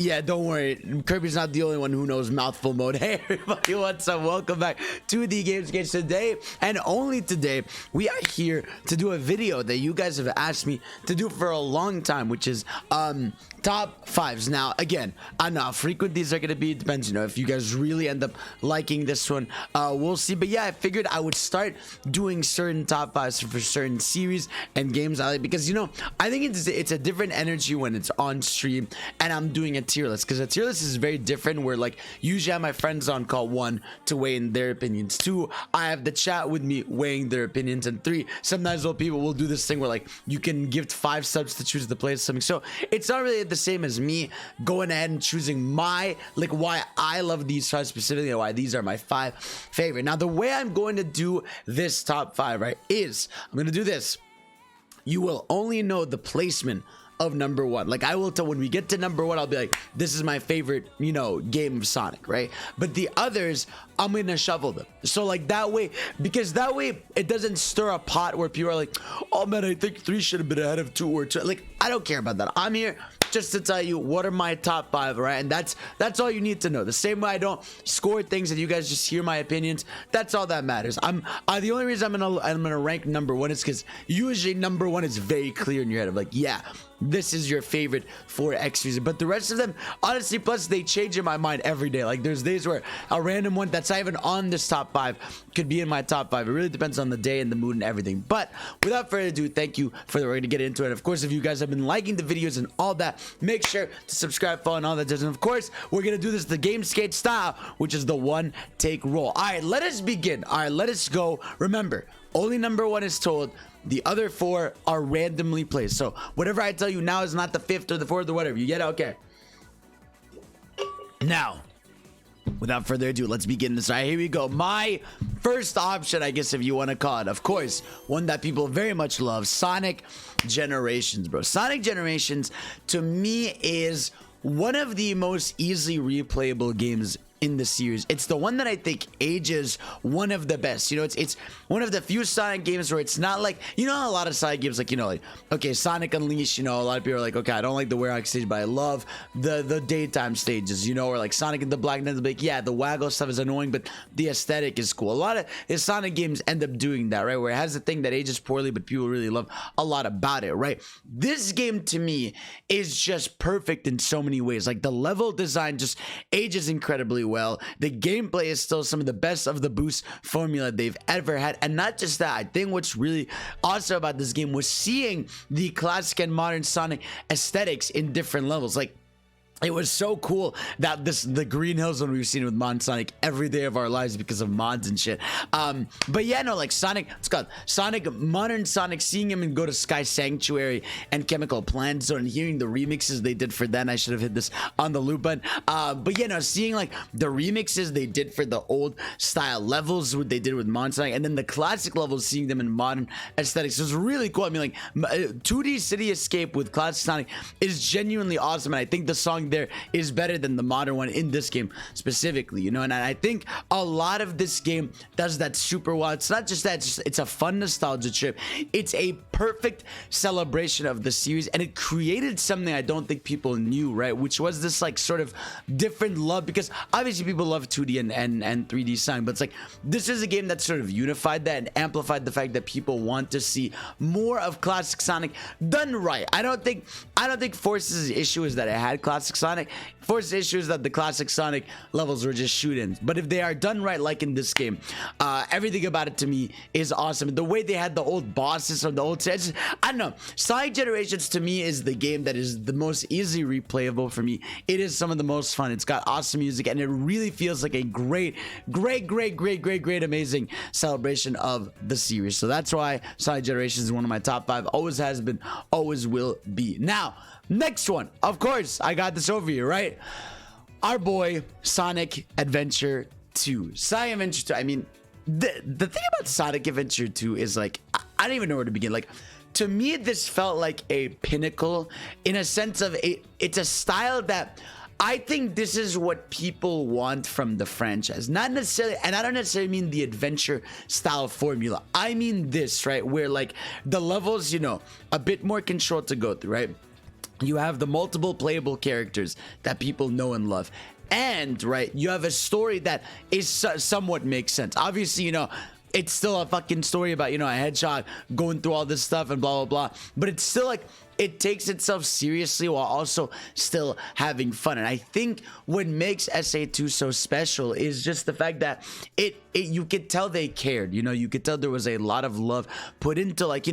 Yeah, don't worry. Kirby's not the only one who knows mouthful mode. Hey, everybody, what's up? Welcome back to the Games Cage. Today, and only today, we are here to do a video that you guys have asked me to do for a long time, which is top fives. Now, again, I don't know how frequent these are going to be. It depends, you know, if you guys really end up liking this one, we'll see. But yeah, I figured I would start doing certain top fives for certain series and games I like, because, you know, I think it's a different energy when it's on stream and I'm doing a tier list, because a tier list is very different, where like usually I have my friends on call, 1, to weigh in their opinions, 2, I have the chat with me weighing their opinions, and 3, sometimes old people will do this thing where like you can gift 5 subs to choose the play something. So it's not really the same as me going ahead and choosing my, like, why I love these 5 specifically, and why these are my 5 favorite. Now, the way I'm going to do this top 5, right, is I'm going to do this. You will only know the placement of number 1. Like, I will tell when we get to number 1, I'll be like, this is my favorite, you know, game of Sonic, right? But the others, I'm gonna shuffle them. So like that way, because that way it doesn't stir a pot where people are like, oh man, I think 3 should have been ahead of 2 or 2. Like, I don't care about that. I'm here just to tell you what are my top 5, right? And that's all you need to know. The same way I don't score things and you guys just hear my opinions, that's all that matters. The only reason I'm gonna rank number 1 is because usually number 1 is very clear in your head of like, yeah, this is your favorite for X reason. But the rest of them, honestly, plus they change in my mind every day. Like, there's days where a random one that's not even on this top 5 could be in my top 5. It really depends on the day and the mood and everything. But without further ado, thank you for we're gonna get into it. Of course, if you guys have been liking the videos and all that, make sure to subscribe, follow, and all that. And of course, we're gonna do this the Games Cage style, which is the one take roll. All right, let us begin. All right, let us go. Remember, only number 1 is told. The other 4 are randomly placed. So whatever I tell you now is not the 5th or the 4th or whatever. You get it? Okay. Now, without further ado, let's begin this. All right, here we go. My first option, I guess, if you want to call it, of course, one that people very much love, Sonic Generations, bro. Sonic Generations, to me, is one of the most easily replayable games in the series. It's the one that I think ages one of the best. You know, it's one of the few Sonic games where it's not like, you know, a lot of Sonic games, like, you know, like, okay, Sonic Unleashed, you know, a lot of people are like, okay, I don't like the Warehouse stage, but I love the daytime stages, you know, or like Sonic and the Black Knight, like, yeah, the waggle stuff is annoying, but the aesthetic is cool. A lot of his Sonic games end up doing that, right, where it has the thing that ages poorly, but people really love a lot about it, right? This game, to me, is just perfect in so many ways. Like, the level design just ages incredibly well. The gameplay is still some of the best of the boost formula they've ever had. And not just that, I think what's really awesome about this game was seeing the classic and modern Sonic aesthetics in different levels. Like, it was so cool that the Green Hills one we've seen with Mod Sonic every day of our lives because of mods and shit. But yeah, no, like Sonic, it's called Sonic, modern Sonic, seeing him and go to Sky Sanctuary and Chemical Plant Zone and hearing the remixes they did for that. I should have hit this on the loop button. But yeah, no, seeing like the remixes they did for the old style levels, what they did with Mod Sonic, and then the classic levels, seeing them in modern aesthetics, it was really cool. I mean, like 2D City Escape with classic Sonic is genuinely awesome, and I think the song there is better than the modern one in this game specifically, you know. And I think a lot of this game does that super well. It's not just that, it's a fun nostalgia trip. It's a perfect celebration of the series, and it created something I don't think people knew, right, which was this like sort of different love, because obviously people love 2D and 3D Sonic, but it's like this is a game that sort of unified that and amplified the fact that people want to see more of classic Sonic done right. I don't think Force's issue is that it had classic Sonic. Force's issue is that the classic Sonic levels were just shoot-ins. But if they are done right, like in this game, everything about it to me is awesome. The way they had the old bosses from the old sets, I don't know. Sonic Generations to me is the game that is the most easily replayable for me. It is some of the most fun. It's got awesome music, and it really feels like a great, amazing celebration of the series. So that's why Sonic Generations is one of my top 5. Always has been, always will be. Now, next one, of course, I got this over here, right? Our boy Sonic Adventure 2. Sonic Adventure 2. I mean, the thing about Sonic Adventure 2 is like, I don't even know where to begin. Like, to me, this felt like a pinnacle in a sense of it's a style that I think this is what people want from the franchise. Not necessarily, and I don't necessarily mean the adventure style formula. I mean this, right? Where like the levels, you know, a bit more control to go through, right? you have the multiple playable characters that people know and love, and right, you have a story that is somewhat makes sense. Obviously, it's still a fucking story about, a hedgehog going through all this stuff and blah blah blah, but it's still like, it takes itself seriously while also still having fun. And I think what makes SA2 so special is just the fact that you could tell they cared. You could tell there was a lot of love put into, like,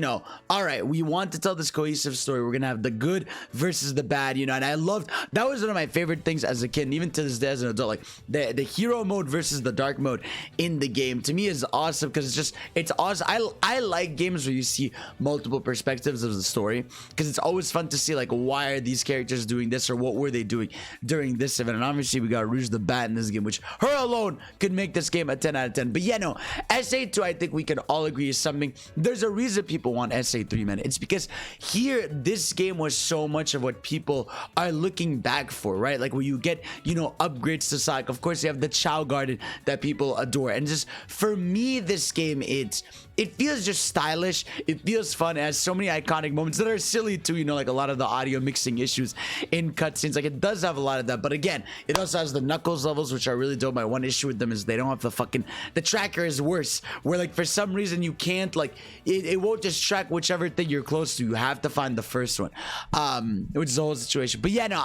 all right, we want to tell this cohesive story. We're gonna have the good versus the bad, and I loved that. Was one of my favorite things as a kid, and even to this day as an adult. Like the hero mode versus the dark mode in the game, to me, is awesome, because it's awesome. I like games where you see multiple perspectives of the story, because it's always fun to see, like, why are these characters doing this, or what were they doing during this event. And obviously we got Rouge the Bat in this game, which her alone could make this game a 10 out of 10. But yeah, no, SA2, I think we can all agree, is something. There's a reason people want SA3, man. It's because here, this game was so much of what people are looking back for, right? Like, where you get, upgrades to Sonic. Of course, you have the Chow Garden that people adore. And just, for me, this game, it feels just stylish. It feels fun. It has so many iconic moments that are silly too, like a lot of the audio mixing issues in cutscenes. Like, it does have a lot of that, but again, it also has the Knuckles levels, which are really dope. My one issue with them is they don't have the tracker is worse, where, like, for some reason you can't, like, it won't just track whichever thing you're close to. You have to find the first one, which is the whole situation. But yeah, no,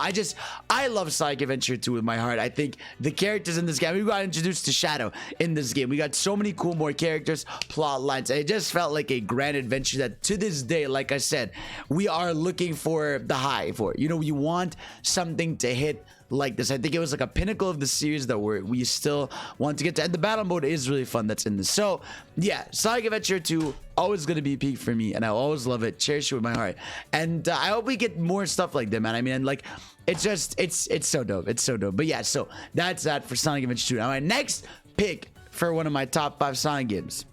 I love Sonic Adventure 2 with my heart. I think the characters in this game, we got introduced to Shadow in this game. We got so many cool more characters, plot lines. It just felt like a grand adventure that, to this day, like I said, we are looking for the high for. You want something to hit like this. I think it was like a pinnacle of the series that we still want to get to, and the battle mode is really fun that's in this. So yeah, Sonic Adventure 2 always gonna be peak for me, and I'll always love it, cherish it with my heart. And I hope we get more stuff like that, man. I mean, and like, it's so dope. It's so dope. But yeah, so that's that for Sonic Adventure 2. Now, my next pick for one of my top 5 Sonic games,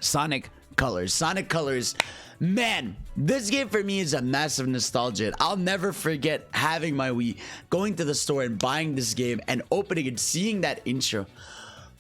Sonic Colors. Sonic Colors, man, this game for me is a massive nostalgia. I'll never forget having my Wii, going to the store and buying this game and opening and seeing that intro.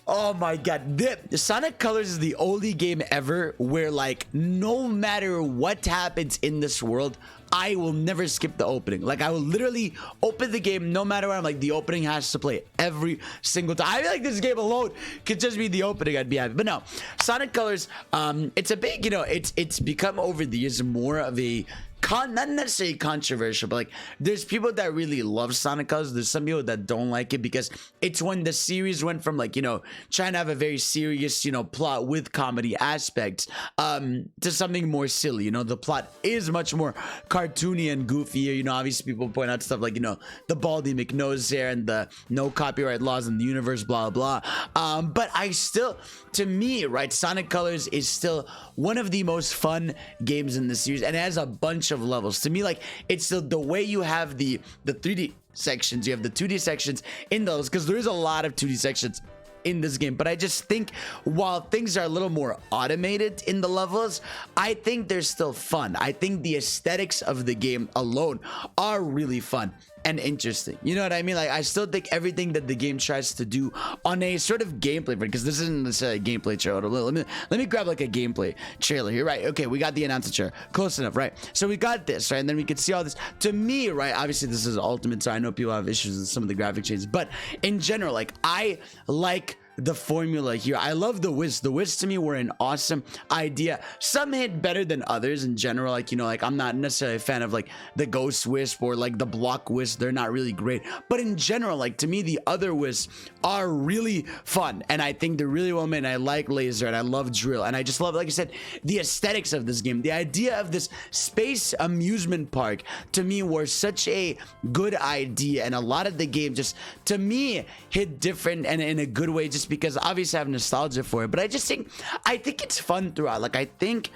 Oh my god, the Sonic Colors is the only game ever where, like, no matter what happens in this world, I will never skip the opening. Like, I will literally open the game no matter what. I'm like, the opening has to play every single time. I feel like this game alone could just be the opening, I'd be happy. But no, Sonic Colors, it's a big, it's become over the years more of a not necessarily controversial, but like, there's people that really love Sonic Colors. There's some people that don't like it, because it's when the series went from, like, trying to have a very serious, plot with comedy aspects, to something more silly. The plot is much more cartoony and goofier. Obviously people point out stuff like, the Baldy McNose hair and the no copyright laws in the universe, blah blah. But I still, to me, right, Sonic Colors is still one of the most fun games in the series, and it has a bunch of levels. To me, like, it's the way you have the 3D sections, you have the 2D sections in those, because there is a lot of 2D sections in this game. But I just think, while things are a little more automated in the levels, I think they're still fun. I think the aesthetics of the game alone are really fun and interesting. You know what I mean? Like, I still think everything that the game tries to do on a sort of gameplay, because this isn't necessarily a gameplay trailer. Let me grab like a gameplay trailer here. Right, okay, we got the announcer chair close enough, right? So we got this, right? And then we can see all this. To me, right, obviously this is Ultimate, so I know people have issues with some of the graphic changes, but in general, like, I like the formula here. I love the Wisps. The Wisps to me were an awesome idea. Some hit better than others in general. Like, like, I'm not necessarily a fan of like the Ghost Wisp or like the Block Wisp. They're not really great. But in general, like, to me, the other Wisps are really fun. And I think they're really well made. I like Laser and I love Drill. And I just love, like I said, the aesthetics of this game. The idea of this space amusement park, to me, was such a good idea. And a lot of the game just, to me, hit different and in a good way, just because obviously I have nostalgia for it. But I think it's fun throughout. Like, I think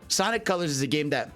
Sonic Colors is a game that,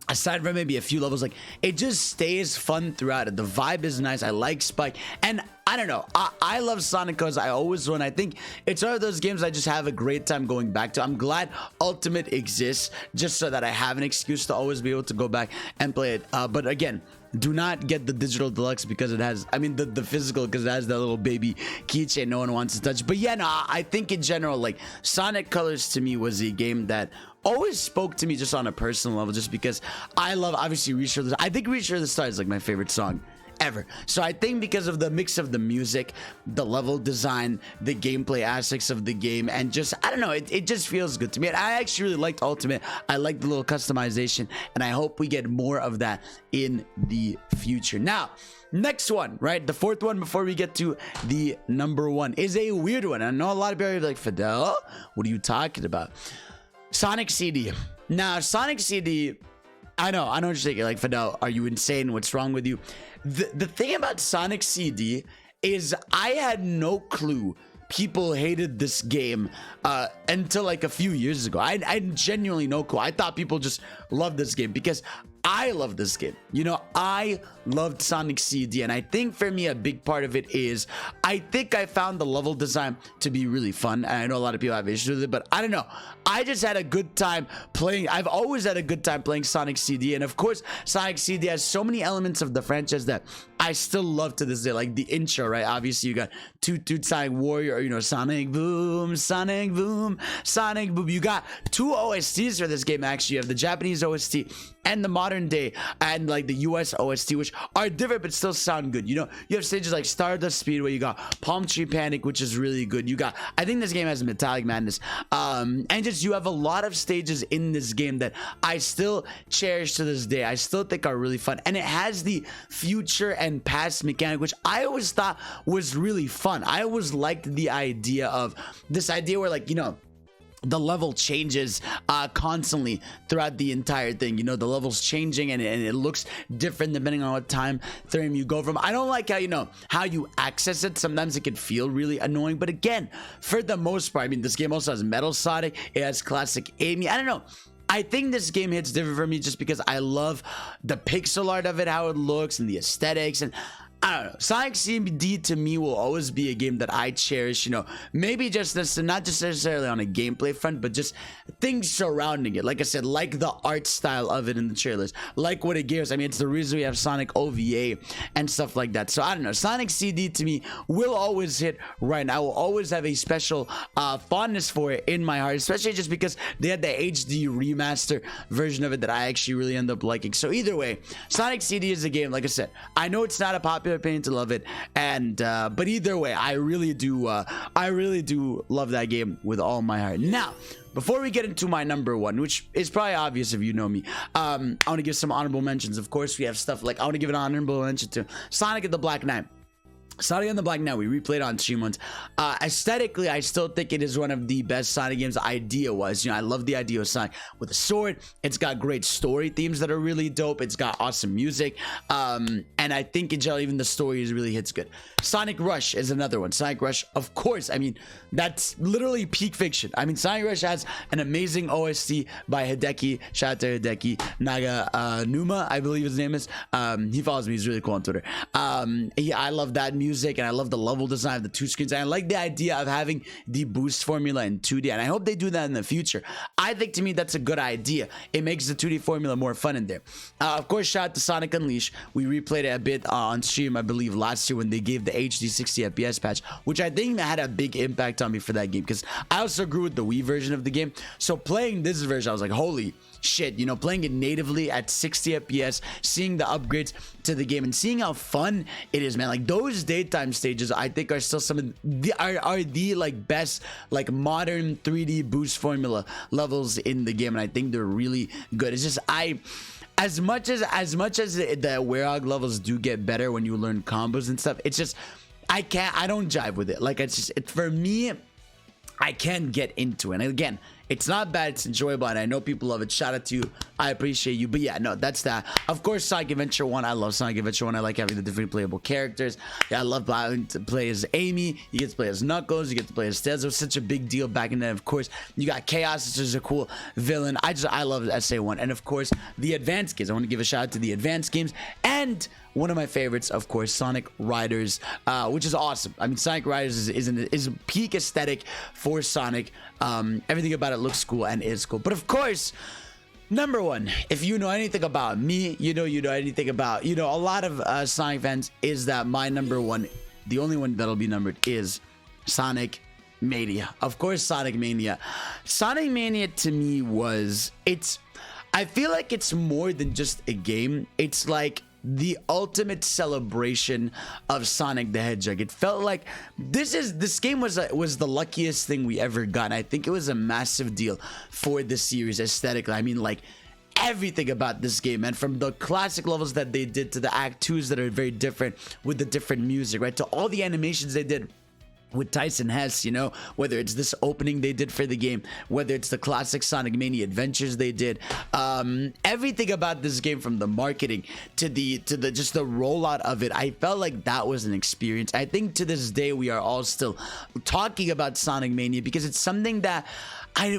aside from maybe a few levels, like, it just stays fun throughout it. The vibe is nice. I like Spike, and I don't know, I love Sonic Colors. I always will. I think it's one of those games I just have a great time going back to. I'm glad Ultimate exists, just so that I have an excuse to always be able to go back and play it. But again, do not get the digital deluxe, because it has, I mean, the physical, because it has that little baby keychain no one wants to touch. But yeah, no, I think in general, like, Sonic Colors to me was a game that always spoke to me just on a personal level, just because I love, obviously, Reach for the, I think Reach for the Stars is like my favorite song ever. So I think because of the mix of the music, the level design, the gameplay aspects of the game, and just, I don't know, it just feels good to me. And I actually really liked Ultimate. I like the little customization, and I hope we get more of that in the future. Now, next one, right? The fourth one before we get to the number one is a weird one. I know a lot of people are like, Fidel, what are you talking about? Sonic CD. Now, Sonic CD, I know what you're thinking. Like, Fidel, are you insane? What's wrong with you? The thing about Sonic CD is I had no clue people hated this game until like a few years ago. I genuinely no clue. I thought people just loved this game because I love this game. You know, I loved Sonic CD, and I think for me a big part of it is I think I found the level design to be really fun. And I know a lot of people have issues with it, but I don't know. I just had a good time playing. I've always had a good time playing Sonic CD, and of course, Sonic CD has so many elements of the franchise that I still love to this day. Like the intro, right? Obviously, you got Toot Toot Sonic Warrior, or, you know, Sonic Boom, Sonic Boom, Sonic Boom. You got two OSTs for this game. Actually, you have the Japanese OST and the modern day and like the US OST, which are different but still sound good. You know, you have stages like Stardust Speedway, you got Palm Tree Panic, which is really good. You got, I think this game has Metallic Madness, and just you have a lot of stages in this game that I still cherish to this day. I still think are really fun, and it has the future and past mechanic, which I always thought was really fun. I always liked the idea of this idea where, like, you know, the level changes constantly throughout the entire thing. You know, the level's changing and it looks different depending on what time frame you go from. I don't like how, you know, how you access it. Sometimes it can feel really annoying, but again, for the most part, I mean, this game also has Metal Sonic, it has classic Amy. I don't know, I think this game hits different for me just because I love the pixel art of it, how it looks, and the aesthetics. And I don't know, Sonic CD to me will always be a game that I cherish, you know, maybe just this, not just necessarily on a gameplay front, but just things surrounding it. Like I said, like the art style of it in the trailers, like what it gives. I mean, it's the reason we have Sonic OVA and stuff like that. So I don't know, Sonic CD to me will always hit right now. I will always have a special fondness for it in my heart, especially just because they had the HD remaster version of it that I actually really end up liking. So either way, Sonic CD is a game, like I said, I know it's not a popular opinion to love it, and but either way, I really do love that game with all my heart. Now, before we get into my number one, which is probably obvious if you know me, I want to give some honorable mentions. Of course, we have stuff like, I want to give an honorable mention to Sonic and the Black Knight. Sonic and the Black Knight, we replayed on stream once. Aesthetically, I still think it is one of the best Sonic games. Idea-wise, you know, I love the idea of Sonic with a sword. It's got great story themes that are really dope. It's got awesome music, and I think in general, even the story really hits good. Sonic Rush is another one. Sonic Rush, of course, I mean, that's literally peak fiction. I mean, Sonic Rush has an amazing OST by Hideki. Shout out to Hideki Naganuma, I believe his name is. He follows me. He's really cool on Twitter. I love that music, and I love the level design of the two screens, and I like the idea of having the boost formula in 2D, and I hope they do that in the future. I think to me that's a good idea. It makes the 2D formula more fun in there. Of course, shout out to Sonic Unleashed. We replayed it a bit on stream, I believe last year when they gave the HD 60 FPS patch, which I think had a big impact on me for that game, because I also grew with the Wii version of the game. So playing this version, I was like, holy shit, you know, playing it natively at 60 FPS, seeing the upgrades to the game, and seeing how fun it is, man. Like, those daytime stages, I think, are still some of the are the like best like modern 3D boost formula levels in the game, and I think they're really good. It's just as much as the Werehog levels do get better when you learn combos and stuff, it's just I don't jive with it. Like, it's just for me, I can't get into it. And again, it's not bad, it's enjoyable, and I know people love it. Shout out to you, I appreciate you. But yeah, no, that's that. Of course, Sonic Adventure 1, I love Sonic Adventure 1. I like having the different playable characters. Yeah, I love having to play as Amy. You get to play as Knuckles, you get to play as Stez. It was such a big deal back in then. Of course, you got Chaos, which is a cool villain. I love SA1. And of course, the advanced games. I want to give a shout out to the advanced games. And one of my favorites, of course, Sonic Riders, which is awesome. I mean, Sonic Riders is a peak aesthetic for Sonic. Everything about it looks cool and is cool. But of course, number one, if you know anything about me, you know anything about, you know, a lot of Sonic fans, is that my number one, the only one that'll be numbered, is Sonic Mania. Of course, Sonic Mania. Sonic Mania to me I feel like it's more than just a game. It's like the ultimate celebration of Sonic the Hedgehog. It felt like this game was the luckiest thing we ever got. I think it was a massive deal for the series aesthetically. I mean, like, everything about this game, and from the classic levels that they did to the act 2s that are very different with the different music, right, to all the animations they did with Tyson Hess, you know, whether it's this opening they did for the game, whether it's the classic Sonic Mania adventures they did, everything about this game, from the marketing to the just the rollout of it, I felt like that was an experience. I think to this day we are all still talking about Sonic Mania because it's something that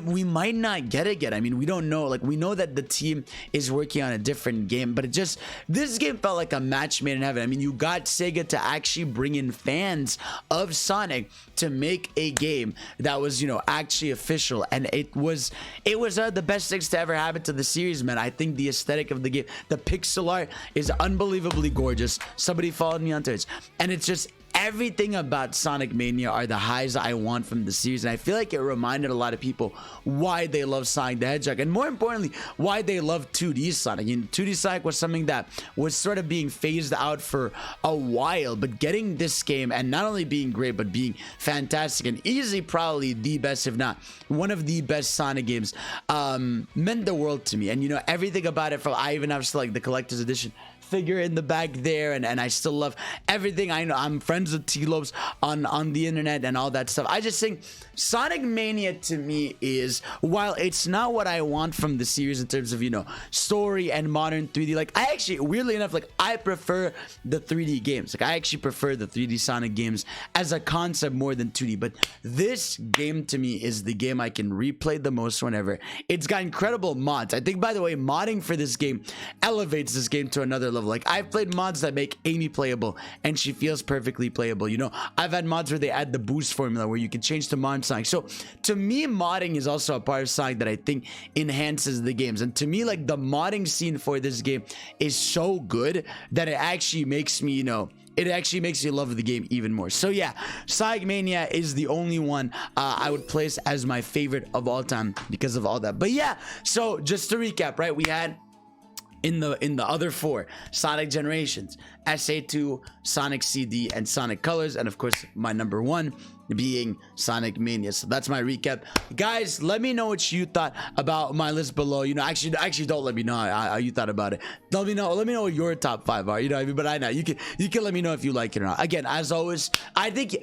we might not get again. I mean, we don't know. Like, we know that the team is working on a different game, but this game felt like a match made in heaven. I mean, you got Sega to actually bring in fans of Sonic to make a game that was, you know, actually official, and it was the best things to ever happen to the series, man. I think the aesthetic of the game, the pixel art is unbelievably gorgeous. Somebody followed me on Twitch, and it's just everything about Sonic Mania are the highs I want from the series, and I feel like it reminded a lot of people why they love Sonic the Hedgehog, and more importantly, why they love 2D Sonic. You know, 2D Sonic was something that was sort of being phased out for a while, but getting this game and not only being great but being fantastic and easily probably the best, if not one of the best Sonic games, meant the world to me. And you know, everything about it, from I even have like the collector's edition figure in the back there, and I still love everything. I know I'm friends with T-Lobes on the internet and all that stuff. I just think Sonic Mania to me is, while it's not what I want from the series in terms of, you know, story and modern 3D, like, I actually, weirdly enough, like, I prefer the 3D games. Like, I actually prefer the 3D Sonic games as a concept more than 2D, but this game to me is the game I can replay the most whenever. It's got incredible mods. I think, by the way, modding for this game elevates this game to another level. Like, I've played mods that make Amy playable and she feels perfectly playable. You know, I've had mods where they add the boost formula where you can change to modern Sonic. So to me, modding is also a part of Sonic that I think enhances the games. And to me, like, the modding scene for this game is so good that it actually makes me, you know, it actually makes you love the game even more. So yeah, Sonic Mania is the only one I would place as my favorite of all time because of all that. But yeah, so just to recap, right, we had in the other four, Sonic Generations, SA2, Sonic CD, and Sonic Colors, and of course my number one being Sonic Mania. So that's my recap, guys. Let me know what you thought about my list below. You know, actually don't let me know how you thought about it. Let me know what your top 5 are, you know what I mean? But I know you can let me know if you like it or not. Again, as always, I think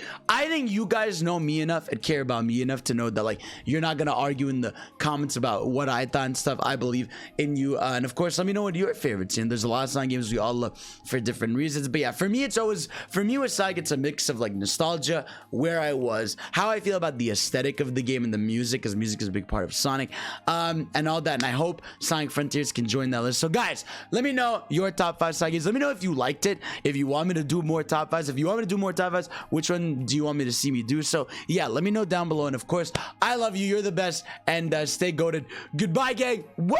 you guys know me enough and care about me enough to know that, like, you're not gonna argue in the comments about what I thought and stuff. I believe in you, and of course, let me know what your favorites are. And there's a lot of Sonic games we all love for different reasons. But yeah, for me with Sonic, it's a mix of like nostalgia, where I was, how I feel about the aesthetic of the game, and the music, because music is a big part of Sonic, and all that. And I hope Sonic Frontiers can join that list. So guys, let me know your top 5 Sonic games. Let me know if you liked it, if you want me to do more top 5s. If you want me to do more top 5s, which one do you want me to see me do? So yeah, let me know down below. And of course, I love you, you're the best, and stay goated. Goodbye, gang. Woo!